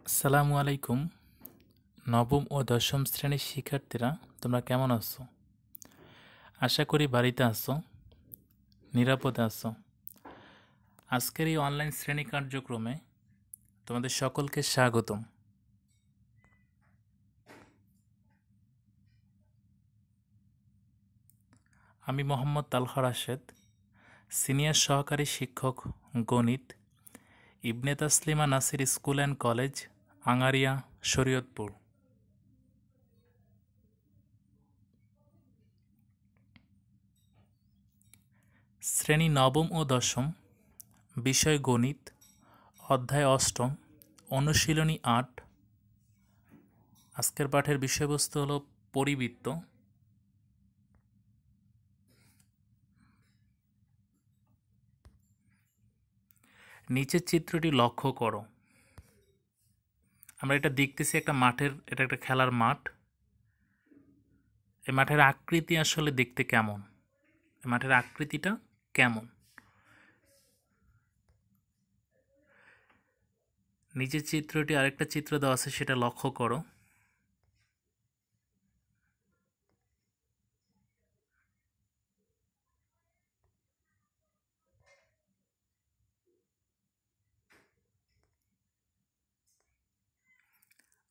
আসসালামু আলাইকুম। নবম ও দশম শ্রেণীর শিক্ষার্থীরা তোমরা কেমন আছো? আশা করি বাড়িতে আছো, নিরাপদে আছো। আজকের এই অনলাইন শ্রেণী কার্যক্রমে তোমাদের সকলকে স্বাগতম। আমি মোহাম্মদ তালহা রাশেদ, সিনিয়র সহকারী শিক্ষক গণিত, Ibne Taslima Nasir school and college, Angaria, Shariatpur. শ্রেণী নবম ও দশম, বিষয় গণিত, অধ্যায় অষ্টম, অনুশীলনী ৮। আজকের পাঠের বিষয়বস্তু হলো পরিবৃত্ত। নিচের চিত্রটি লক্ষ্য করো। আমরা এটা দেখতেছি একটা মাঠের, এটা একটা খেলার মাঠ। এই মাঠের আকৃতি আসলে দেখতে কেমন? এই মাঠের আকৃতিটা কেমন? নিচের চিত্রটি আরেকটা চিত্র দেওয়া আছে, সেটা লক্ষ্য করো।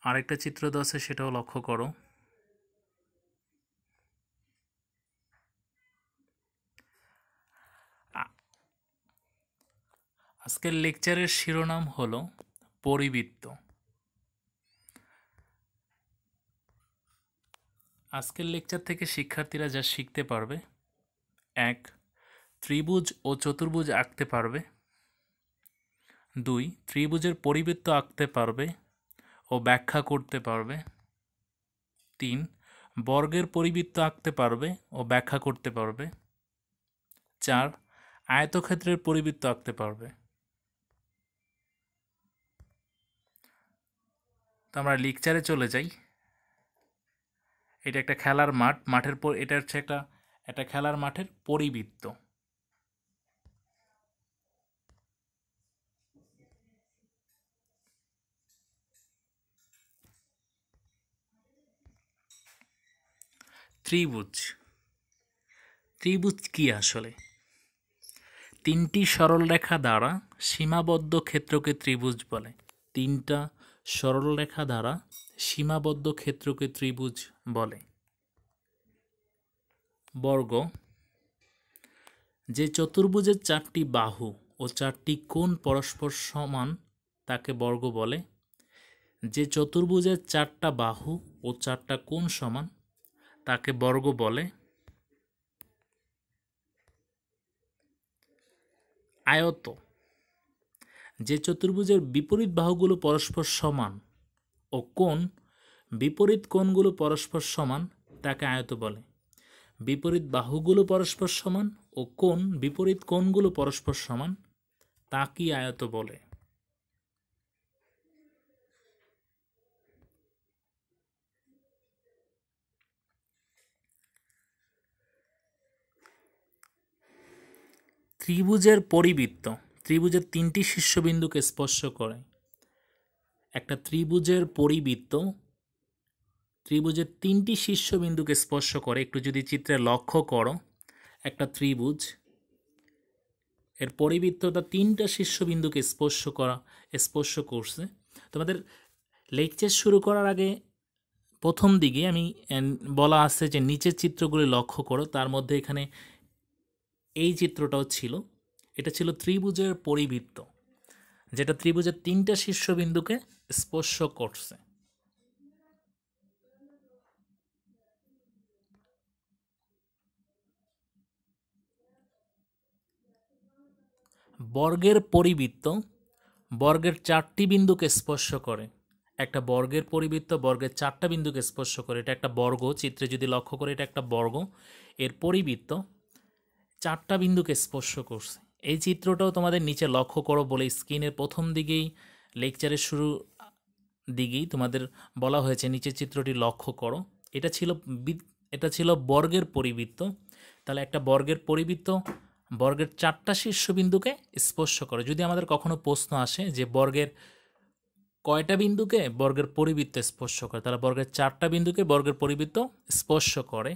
আরেকটা চিত্র দেওয়া আছে, সেটাও লক্ষ্য করো। আজকের লেকচারের শিরোনাম হলো পরিবৃত্ত। আজকের লেকচার থেকে শিক্ষার্থীরা যা শিখতে পারবে: ১. ত্রিভুজ ও চতুর্ভুজ আঁকতে পারবে। ২. ত্রিভুজের পরিবৃত্ত আঁকতে পারবে ও ব্যাখ্যা করতে পারবে। ৩. বর্গের পরিবৃত্ত আঁকতে পারবে ও ব্যাখ্যা করতে পারবে। ৪. আয়তক্ষেত্রের পরিবৃত্ত আঁকতে পারবে। তো আমরা লেকচারে চলে যাই। এটা একটা খেলার মাঠ, মাঠের পর এটা হচ্ছে একটা খেলার মাঠের পরিবৃত্ত। ত্রিভুজ, ত্রিভুজ কি আসলে? তিনটি সরলরেখা দ্বারা সীমাবদ্ধ ক্ষেত্রকে ত্রিভুজ বলে। তিনটা সরলরেখা দ্বারা সীমাবদ্ধ ক্ষেত্রকে ত্রিভুজ বলে। বর্গ, যে চতুর্ভুজের চারটি বাহু ও চারটি কোণ পরস্পর সমান তাকে বর্গ বলে। যে চতুর্ভুজের চারটা বাহু ও চারটা কোণ সমান তাকে বর্গ বলে। আয়ত, যে চতুর্ভুজের বিপরীত বাহুগুলো পরস্পর সমান ও কোণ বিপরীত কোণগুলো পরস্পর সমান তাকে আয়ত বলে। বিপরীত বাহুগুলো পরস্পর সমান ও কোণ বিপরীত কোণগুলো পরস্পর সমান তাকেই আয়ত বলে। ত্রিভুজের পরিবৃত্ত ত্রিভুজের তিনটি শীর্ষবিন্দুকে স্পর্শ করে। একটা ত্রিভুজের পরিবৃত্ত ত্রিভুজের তিনটি শীর্ষবিন্দুকে স্পর্শ করে। একটু যদি চিত্রে লক্ষ্য করো, একটা ত্রিভুজ, এর পরিবৃত্তটা তিনটা শীর্ষবিন্দুকে স্পর্শ করছে। তোমাদের লেকচার শুরু করার আগে প্রথম দিকে আমি বলা আছে যে নিচের চিত্রগুলি লক্ষ্য করো। তার মধ্যে এখানে এই চিত্রটাও ছিল। এটা ছিল ত্রিভুজের পরিবৃত্ত, যেটা ত্রিভুজের তিনটা শীর্ষবিন্দুকে স্পর্শ করছে। বর্গের পরিবৃত্ত বর্গের চারটি বিন্দুকে স্পর্শ করে। একটা বর্গের পরিবৃত্ত বর্গের চারটা বিন্দুকে স্পর্শ করে। এটা একটা বর্গ, চিত্রে যদি লক্ষ্য করে এটা একটা বর্গ, এর পরিবৃত্ত চারটা বিন্দুকে স্পর্শ করছে। এই চিত্রটাও তোমাদের নিচে লক্ষ্য করো বলে স্ক্রিনের প্রথম দিকেই, লেকচারের শুরু দিকেই তোমাদের বলা হয়েছে নিচের চিত্রটি লক্ষ্য করো। এটা ছিল বর্গের পরিবৃত্ত। তাহলে একটা বর্গের পরিবৃত্ত বর্গের চারটা শীর্ষবিন্দুকে স্পর্শ করে। যদি আমাদের কখনো প্রশ্ন আসে যে বর্গের কয়টা বিন্দুকে বর্গের পরিবৃত্ত স্পর্শ করে? তাহলে বর্গের 4টা বিন্দুকে বর্গের পরিবৃত্ত স্পর্শ করে।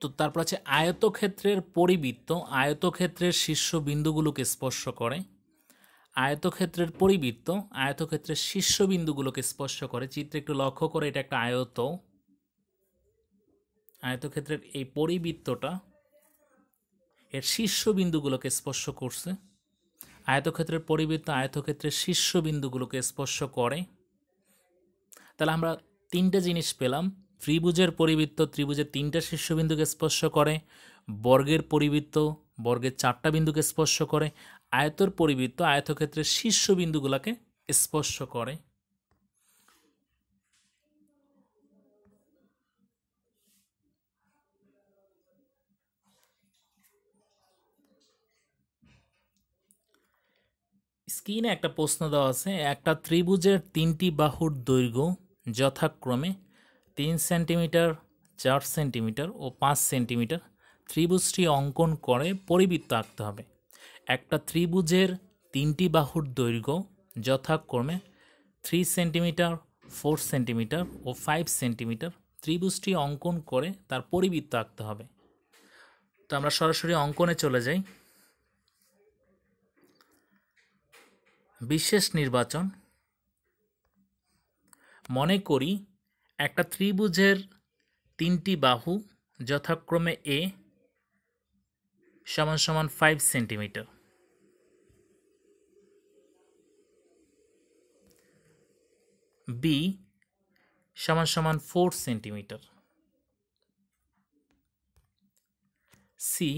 তো তারপর আছে আয়তক্ষেত্রের পরিবৃত্ত আয়তক্ষেত্রের শীর্ষ বিন্দুগুলোকে স্পর্শ করে। আয়তক্ষেত্রের পরিবৃত্ত আয়তক্ষেত্রের শীর্ষ বিন্দুগুলোকে স্পর্শ করে। চিত্রে একটু লক্ষ্য করে, এটা একটা আয়তক্ষেত্রের এই পরিবৃত্তটা এর শীর্ষ বিন্দুগুলোকে স্পর্শ করছে। আয়তক্ষেত্রের পরিবৃত্ত আয়তক্ষেত্রের শীর্ষ বিন্দুগুলোকে স্পর্শ করে। তাহলে আমরা তিনটে জিনিস পেলাম। ত্রিভুজের পরিবৃত্ত ত্রিভুজের 3টা শীর্ষবিন্দুকে স্পর্শ করে, বর্গের পরিবৃত্ত বর্গের 4টা বিন্দুকে স্পর্শ করে, আয়তর পরিবৃত্ত আয়তক্ষেত্রের শীর্ষবিন্দুগুলোকে স্পর্শ করে। স্ক্রিনে একটা প্রশ্ন দেওয়া আছে, একটা ত্রিভুজের 3টি বাহুর দৈর্ঘ্য যথাক্রমে 3 সেন্টিমিটার, 4 সেন্টিমিটার ও 5 সেন্টিমিটার। ত্রিভুজটি অঙ্কন করে পরিবৃত্ত আঁকতে হবে। একটা ত্রিভুজের 3টি বাহুর দৈর্ঘ্য যথাক্রমে 3 সেন্টিমিটার, 4 সেন্টিমিটার ও 5 সেন্টিমিটার। ত্রিভুজটি অঙ্কন করে তার পরিবৃত্ত আঁকতে হবে। তো আমরা সরাসরি অঙ্কনে চলে যাই। বিশেষ নির্বাচন। মনে করি একটা ত্রিভুজের 3টি বাহু যথাক্রমে এ সমান সমান 5 সেন্টিমিটার, বি সমান সমান 4 সেন্টিমিটার, সি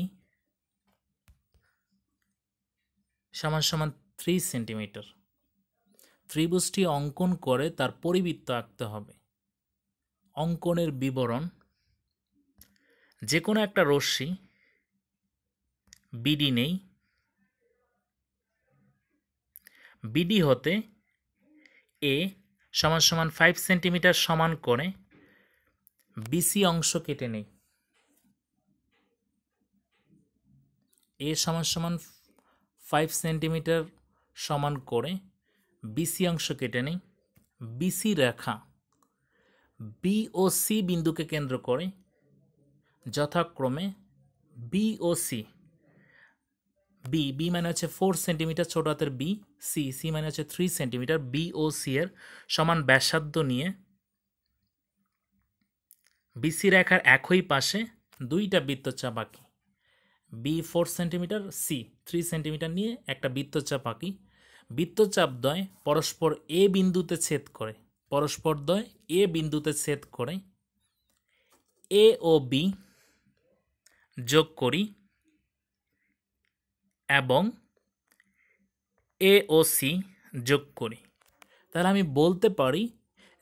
সমান সমান 3 সেন্টিমিটার। ত্রিভুজটি অঙ্কন করে তার পরিবৃত্ত আঁকতে হবে। অঙ্কনের বিবরণ। যে কোনো একটা রশ্মি বিডি নেই, বিডি হতে এ সমান সমান 5 সেন্টিমিটার সমান করে বিসি অংশ কেটে নেই। এ সমান সমান 5 সেন্টিমিটার সমান করে বিসি অংশ কেটে নেই। বিসি রেখা বি ও সি বিন্দুকে কেন্দ্র করে যথাক্রমে বি ও সি। বি মানে হচ্ছে 4 সেন্টিমিটার, ছোট হাতের বি। সি মানে হচ্ছে 3 সেন্টিমিটার। বি ও সি এর সমান ব্যাসার্ধ নিয়ে বিসি রেখার একই পাশে 2টা বৃত্তচাপ আঁকি। বি 4 সেন্টিমিটার, সি 3 সেন্টিমিটার নিয়ে একটা বৃত্তচাপ আঁকি। বৃত্তচাপদ্বয় পরস্পর এ বিন্দুতে ছেদ করে, পরস্পরদ্বয় এ বিন্দুতে ছেদ করে এ ও বি যোগ করি এবং এ ও সি যোগ করি। তাহলে আমি বলতে পারি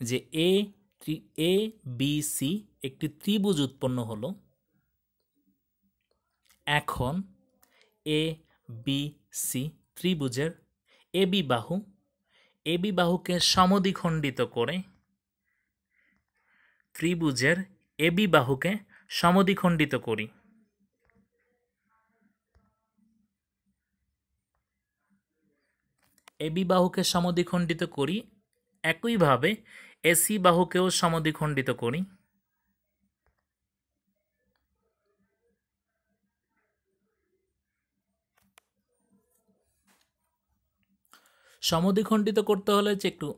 যে এ বি সি একটি ত্রিভুজ উৎপন্ন হলো। এখন এ বি সি ত্রিভুজের এবি বাহুকে সমদ্বিখণ্ডিত করে ত্রিভুজের এবি বাহুকে সমদ্বিখণ্ডিত করি। এবি বাহুকে সমদ্বিখণ্ডিত করি, একইভাবে এসি বাহুকেও সমদ্বিখণ্ডিত করি। সমদ্বিখণ্ডিত করতে হলে যে একটু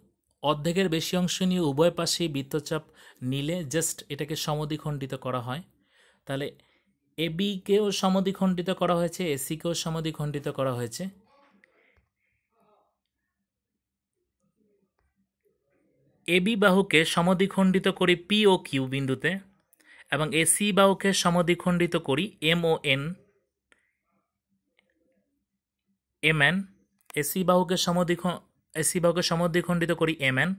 অর্ধেকের বেশি অংশ নিয়ে উভয় পাশেই বৃত্তচাপ নিলে জাস্ট এটাকে সমদ্বিখণ্ডিত করা হয়। তাহলে এবিকেও সমদ্বিখণ্ডিত করা হয়েছে, এসিকেও সমদ্বিখণ্ডিত করা হয়েছে। এবি বাহুকে সমদ্বিখণ্ডিত করি পি ও কিউ বিন্দুতে এবং এসি বাহুকে সমদ্বিখণ্ডিত করি এম ও এন এম এন। এসি বাহুকে সমদ্বিখণ্ডিত করি এম এন।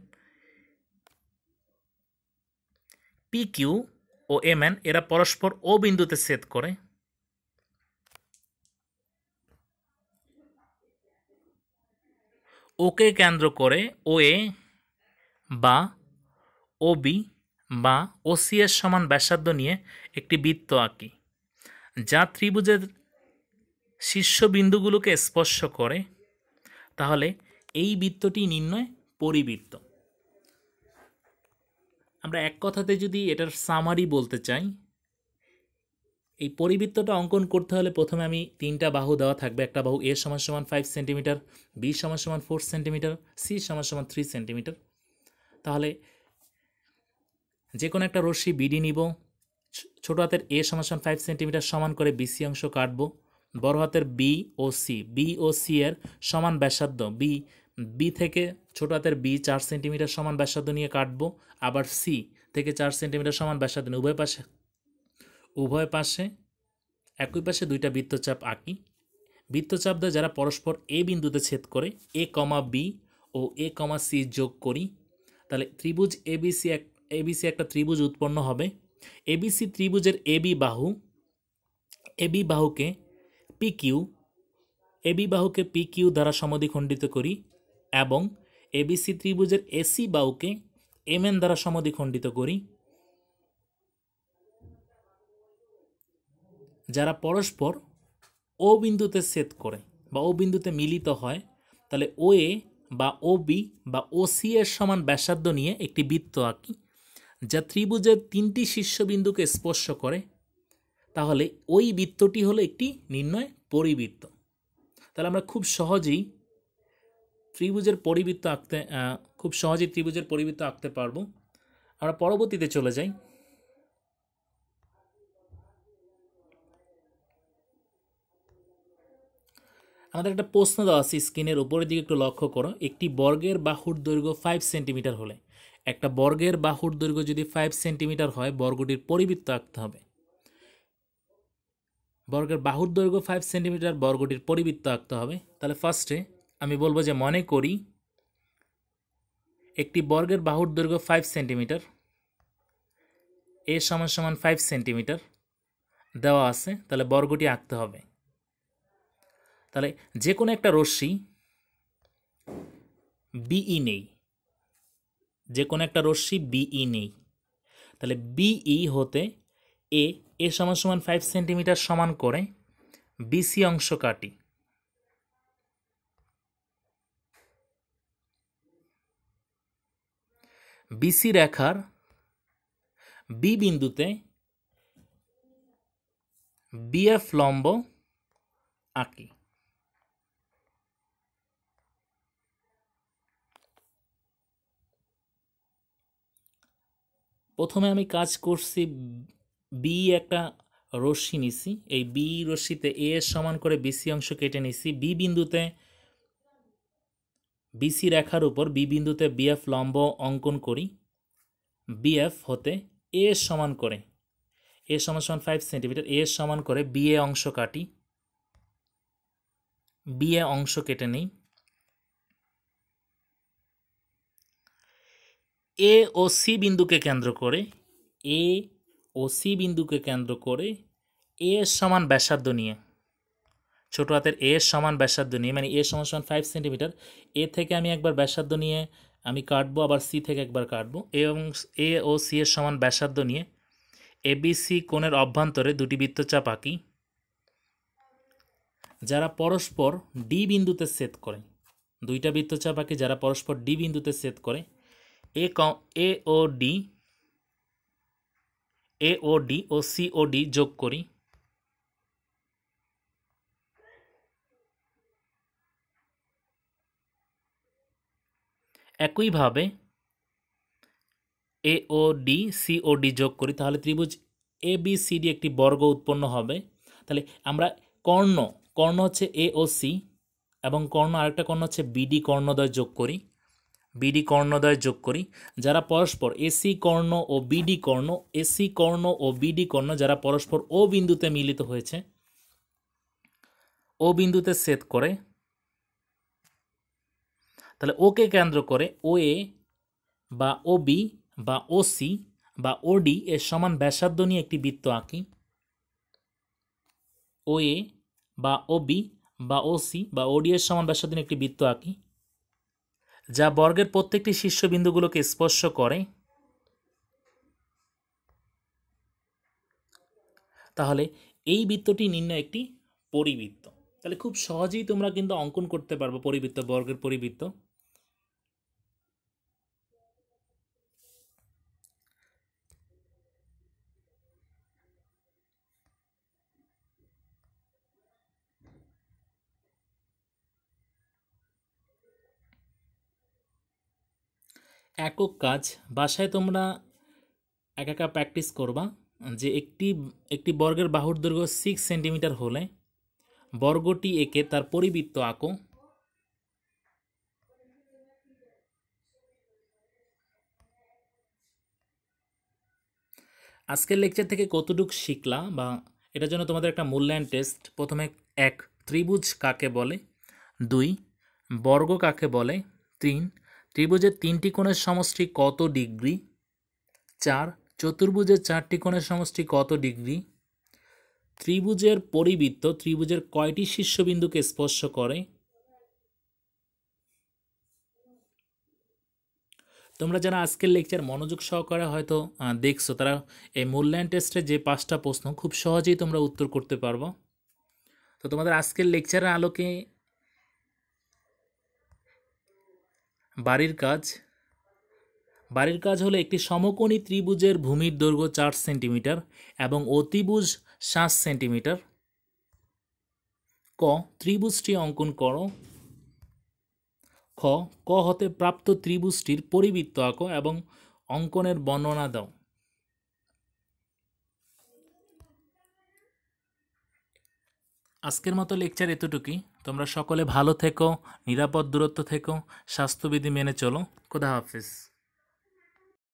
পি কিউ ও এম এন এরা পরস্পর ও বিন্দুতে ছেদ করে। ওকে কেন্দ্র করে ও এ বা ওবি বা ওসি এর সমান ব্যাসার্ধ নিয়ে একটি বৃত্ত আঁকি যা ত্রিভুজের শীর্ষবিন্দুগুলোকে স্পর্শ করে, তাহলে এই বৃত্তটি নির্ণয় পরিবৃত্ত। আমরা এক কথাতে যদি এটার সামারি বলতে চাই, এই পরিবৃত্তটা অঙ্কন করতে হলে প্রথমে আমি তিনটা বাহু দেওয়া থাকবে। একটা বাহু এ সমান সমান 5 সেন্টিমিটার, বি সমান সমান 4 সেন্টিমিটার, সি সমান সমান 3 সেন্টিমিটার। তাহলে যে কোনো একটা রশ্মি বিডি নিব, ছোট হাতের এ সমান সমান 5 সেন্টিমিটার সমান করে বিসি অংশ কাটবো। বড় হাতের বি ও সি এর সমান ব্যাসার্ধ বি থেকে ছোট হাতের বি 4 সেন্টিমিটার সমান ব্যাসার্ধ নিয়ে কাটবো। আবার সি থেকে 4 সেন্টিমিটার সমান ব্যাসার্ধ নিয়ে উভয় পাশে একই পাশে দুইটা বৃত্তচাপ আঁকি। বৃত্তচাপ দ্বারা যারা পরস্পর এ বিন্দুতে ছেদ করে এ কমা বি ও এ কমা সি যোগ করি, তাহলে ত্রিভুজ এবিসি একটা ত্রিভুজ উৎপন্ন হবে। এবিসি ত্রিভুজের এবি বাহুকে পিকিউ দ্বারা সমদ্বিখণ্ডিত করি এবং এবিসি ত্রিভুজের এসি বাহুকে এমএন দ্বারা সমদ্বিখণ্ডিত করি। যারা পরস্পর ও বিন্দুতে ছেদ করে বা ও বিন্দুতে মিলিত হয়, তাহলে ও এ বা ও বি বা ও সি এর সমান ব্যাসার্ধ নিয়ে একটি বৃত্ত আঁকি যা ত্রিভুজের তিনটি শীর্ষবিন্দুকে স্পর্শ করে, তাহলে ওই বৃত্তটি হলো একটি নির্ণয় পরিবৃত্ত। তাহলে আমরা খুব সহজেই ত্রিভুজের পরিবৃত্ত আঁকতে পারবো। আমরা পরবর্তীতে চলে যাই। আমাদের একটা প্রশ্ন দেওয়া আছে স্ক্রিনের উপরের দিকে, একটু লক্ষ্য করো। একটি বর্গের বাহুর দৈর্ঘ্য 5 সেন্টিমিটার হলে, একটা বর্গের বাহুর দৈর্ঘ্য যদি 5 সেন্টিমিটার হয়, বর্গটির পরিবৃত্ত আঁকতে হবে। বর্গের বাহুর দৈর্ঘ্য 5 সেন্টিমিটার, বর্গটির পরিবৃত্ত আঁকতে হবে। তাহলে ফার্স্টে আমি বলবো যে মনে করি একটি বর্গের বাহুর দৈর্ঘ্য 5 সেন্টিমিটার, এ সমান সমান 5 সেন্টিমিটার দেওয়া আছে, তাহলে বর্গটি আঁকতে হবে। তাহলে যে কোনো একটা রশ্মি বিই নেই, তাহলে বিই হতে এ সমান সমান 5 সেন্টিমিটার সমান করে বিসি অংশ কাটি। বিসি রেখার বি বিন্দুতে বিএফ লম্ব আঁকি। প্রথমে আমি কাজ করছি, বি একটা রশ্মি নিছি, এই বি রশ্মিতে এ এর সমান করে বিসি অংশ কেটে নিছি। বি বিন্দুতে বিসি রেখার উপর বি বিন্দুতে বিএফ লম্ব অঙ্কন করি। বিএফ হতে এ এর সমান করে, এ সমান সমান 5 সেন্টিমিটার, এ এর সমান করে বিএ অংশ কাটি। বিএ অংশ কেটে নিই। এ ও সি বিন্দুকে কেন্দ্র করে এ এর সমান ব্যাসার্ধ নিয়ে, ছোট হাতের এ এর সমান ব্যাসার্ধ নিয়ে, মানে এ সমান সমান 5 সেন্টিমিটার, এ থেকে আমি একবার ব্যাসার্ধ নিয়ে আমি কাটবো, আবার সি থেকে একবার কাটবো। এ ও সি এর সমান ব্যাসার্ধ নিয়ে এবিসি কোণের অভ্যন্তরে দুটি বৃত্তচাপ আঁকি যারা পরস্পর ডি বিন্দুতে ছেদ করে। দুইটা বৃত্তচাপ আঁকি যারা পরস্পর ডি বিন্দুতে ছেদ করে। এ ও ডি ও সি ও ডি যোগ করি। একইভাবে এ ও ডি সি ও ডি যোগ করি, তাহলে ত্রিভুজ এ বি সি ডি একটি বর্গ উৎপন্ন হবে। তাহলে আমরা কর্ণ হচ্ছে এ ও সি এবং আরেকটা কর্ণ হচ্ছে বিডি কর্ণদ্বয় যোগ করি। যারা পরস্পর এসি কর্ণ ও বিডি কর্ণ যারা পরস্পর ও বিন্দুতে মিলিত হয়েছে, ও বিন্দুতে ছেদ করে, তাহলে ওকে কেন্দ্র করে ও এ বা ও বি বা ও সি বা ও ডি এর সমান ব্যাসার্ধ নিয়ে একটি বৃত্ত আঁকি। ও এ বা ও বি বা ও সি বা ও ডি এর সমান ব্যাসার্ধ নিয়ে একটি বৃত্ত আঁকি যা বর্গের প্রত্যেকটি শীর্ষবিন্দুগুলোকে স্পর্শ করে। তাহলে এই বৃত্তটি নির্ণয় একটি পরিবৃত্ত। তাহলে খুব সহজেই তোমরা কিন্তু অঙ্কন করতে পারবো পরিবৃত্ত, বর্গের পরিবৃত্ত। একক কাজ বাসায় তোমরা একা প্র্যাকটিস করবা যে একটি বর্গের বাহুর দৈর্ঘ্য 6 সেন্টিমিটার হলে বর্গটি এঁকে তার পরিবৃত্ত আঁকো। আজকের লেকচার থেকে কতটুকু শিখলা বা এটার জন্য তোমাদের একটা মূল্যায়ন টেস্ট। প্রথমে 1 ত্রিভুজ কাকে বলে, 2 বর্গ কাকে বলে, 3 ত্রিভুজের 3টি কোণের সমষ্টি কত ডিগ্রি, 4 চতুর্ভুজের 4টি কোণের সমষ্টি কত ডিগ্রি, ত্রিভুজের পরিবৃত্ত ত্রিভুজের কয়টি শীর্ষবিন্দুকে স্পর্শ করে। তোমরা যারা আজকের লেকচার মনোযোগ সহকারে হয়তো দেখছো, তারা এই মূল্যায়ন টেস্টে যে 5টা প্রশ্ন খুব সহজেই তোমরা উত্তর করতে পারবো। তো তোমাদের আজকের লেকচারের আলোকে বাড়ির কাজ হলো একটি সমকোণী ত্রিভুজের ভূমির দৈর্ঘ্য 4 সেন্টিমিটার এবং অতিভুজ 7 সেন্টিমিটার। ক ত্রিভুজটি অঙ্কন করো। খ ক হতে প্রাপ্ত ত্রিভুজটির পরিবৃত্ত আঁকো এবং অঙ্কনের বর্ণনা দাও। আজকের মতো লেকচার এতটুকুই। তোমরা সকলে ভালো থেকো, নিরাপদ দূরত্ব থেকো, স্বাস্থ্যবিধি মেনে চলো। খোদা হাফেজ।